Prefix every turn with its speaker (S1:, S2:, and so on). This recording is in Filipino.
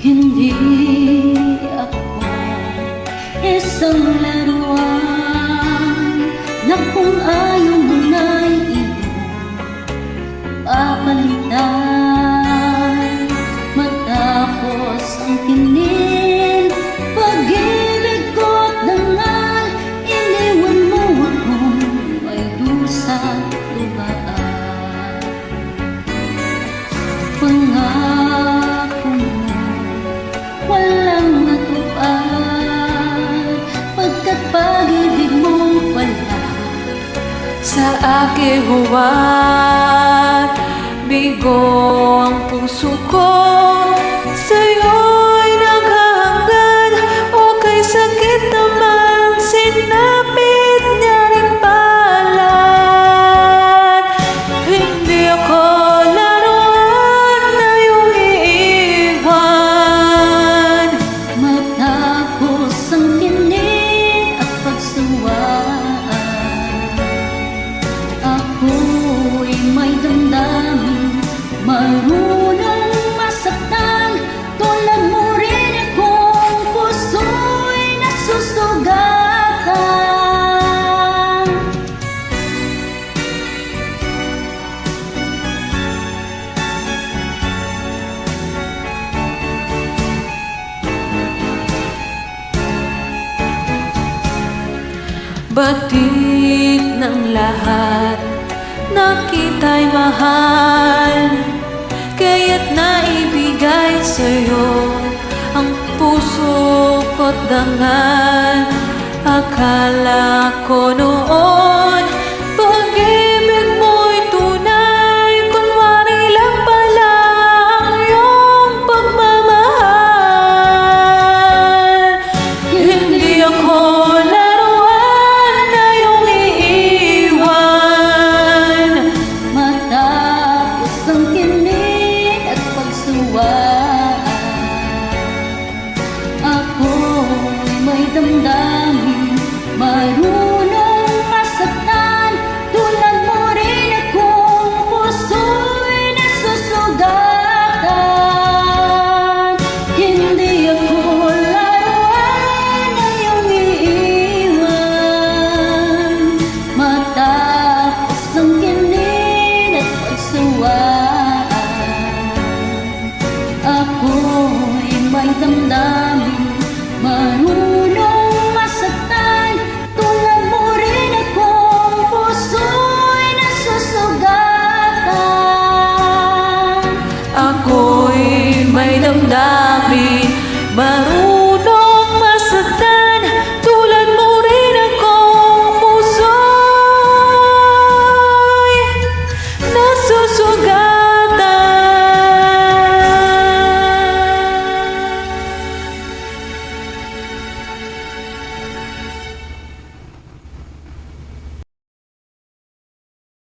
S1: Hindi ako isang laruan na kung ayaw mo na'y iyong papalitan. Matapos ang kinin, pag-ibig ko't dangal, iniwan mo akong may dusang lubaan. Pangako mo walang natupad, pagkat pag-ibig mong wala
S2: sa aking huwad. Bigo ang puso ko, sa'yo'y naghahangad. O kay sakit naman, sinapit niya rin palad. Hindi ako laruan na iyong iiwan.
S1: matapos ang kinin at pagsuwaan. Ako'y may damdamin, marunong masaktan. Tulad mo rin akong puso'y nasusugatan.
S2: Batid ng lahat na kita'y mahal, kaya't naibigay sa'yo ang puso ko't dangal. Akala ko noon pag-ibig mo'y tunay, kunwari lang pala ang iyong pagmamahal. Hindi ako laruan na iyong iiwan.
S1: Matapos ang kinin at pagsuwaan, ako'y may damdamin, marunong masaktan. Tulad mo rin akong puso'y nasusugatan. Hindi ako laruan na iyong iiwan. Matapos ang kinin at pagsuwaan, ako'y may damdamin,